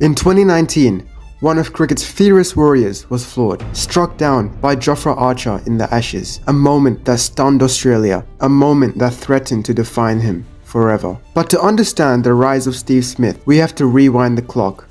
In 2019, one of cricket's fiercest warriors was floored, struck down by Jofra Archer in the Ashes, a moment that stunned Australia, a moment that threatened to define him forever. But to understand the rise of Steve Smith, we have to rewind the clock.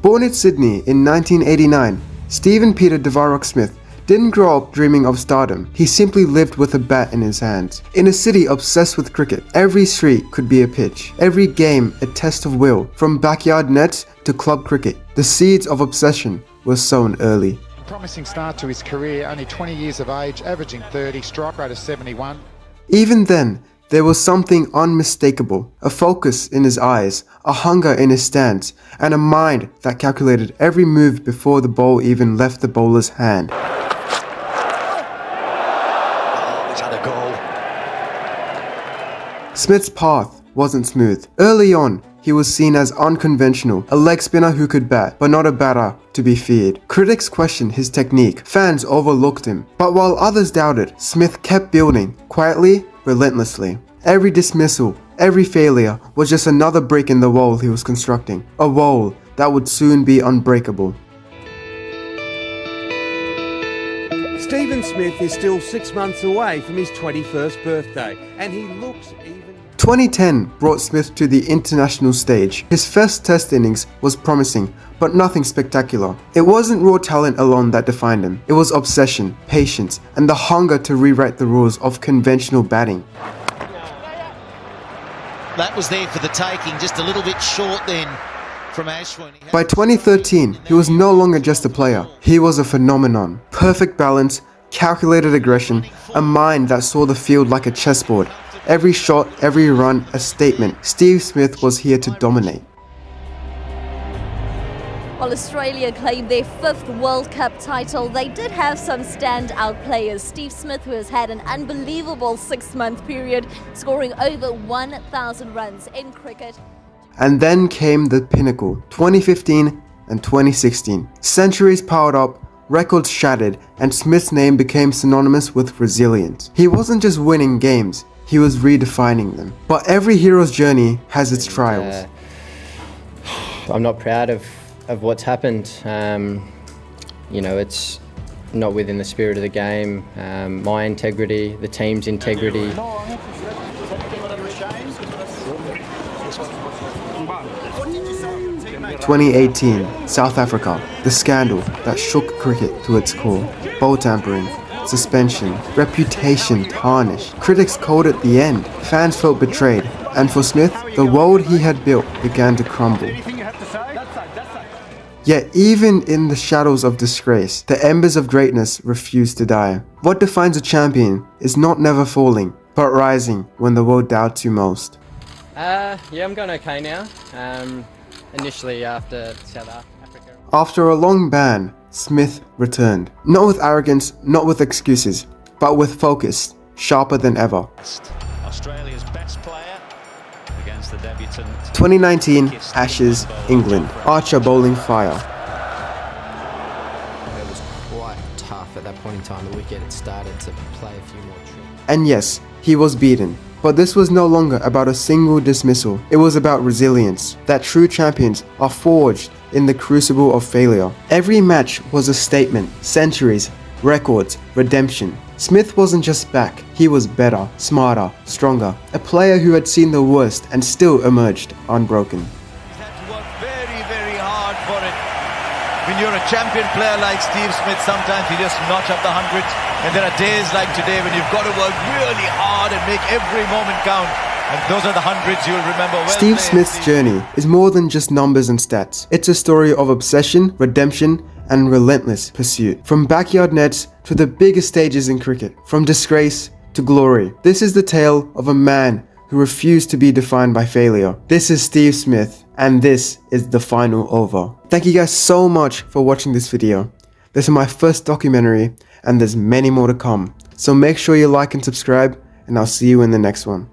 Born in Sydney in 1989, Stephen Peter Devarock Smith didn't grow up dreaming of stardom. He simply lived with a bat in his hands. In a city obsessed with cricket, every street could be a pitch, every game a test of will. From backyard nets to club cricket, the seeds of obsession were sown early. Promising start to his career, only 20 years of age, averaging 30, strike rate of 71. Even then, there was something unmistakable, a focus in his eyes, a hunger in his stance, and a mind that calculated every move before the ball even left the bowler's hand. Smith's path wasn't smooth. Early on, he was seen as unconventional, a leg spinner who could bat, but not a batter to be feared. Critics questioned his technique, fans overlooked him. But while others doubted, Smith kept building, quietly, relentlessly. Every dismissal, every failure was just another brick in the wall he was constructing, a wall that would soon be unbreakable. Stephen Smith is still 6 months away from his 21st birthday, and he looks even... 2010 brought Smith to the international stage. His first test innings was promising, but nothing spectacular. It wasn't raw talent alone that defined him. It was obsession, patience, and the hunger to rewrite the rules of conventional batting. That was there for the taking, just a little bit short then from Ashwin. By 2013, he was no longer just a player. He was a phenomenon. Perfect balance, calculated aggression, a mind that saw the field like a chessboard. Every shot, every run, a statement. Steve Smith was here to dominate. While Australia claimed their 5th World Cup title, they did have some standout players. Steve Smith, who has had an unbelievable 6-month period, scoring over 1,000 runs in cricket. And then came the pinnacle, 2015 and 2016. Centuries piled up, records shattered, and Smith's name became synonymous with resilience. He wasn't just winning games, he was redefining them. But every hero's journey has its trials. I'm not proud of what's happened. You know, it's not within the spirit of the game. My integrity, the team's integrity. 2018, South Africa, the scandal that shook cricket to its core. Ball tampering, suspension, reputation tarnished. Critics called it the end. Fans felt betrayed. And for Smith, the world he had built began to crumble. Yet even in the shadows of disgrace, the embers of greatness refused to die. What defines a champion is not never falling, but rising when the world doubts you most. Yeah, I'm going okay now. Initially after South Africa. After a long ban, Smith returned. Not with arrogance, not with excuses, but with focus, sharper than ever. Australia's best player against the debutant. 2019 Ashes, England. Archer bowling fire. It was quite tough at that point in time. The wicket had started to play a few more tricks. And yes, he was beaten. But this was no longer about a single dismissal. It was about resilience, that true champions are forged in the crucible of failure. Every match was a statement, centuries, records, redemption. Smith wasn't just back, he was better, smarter, stronger. A player who had seen the worst and still emerged unbroken. He's had to work very, very hard for it. When you're a champion player like Steve Smith, sometimes you just notch up the hundreds. And there are days like today when you've got to work really hard and make every moment count. And those are the hundreds you'll remember well. Steve Smith's journey is more than just numbers and stats. It's a story of obsession, redemption, and relentless pursuit. From backyard nets to the biggest stages in cricket, from disgrace to glory. This is the tale of a man who refused to be defined by failure. This is Steve Smith, and this is the Final Over. Thank you guys so much for watching this video. This is my first documentary, and there's many more to come. So make sure you like and subscribe, and I'll see you in the next one.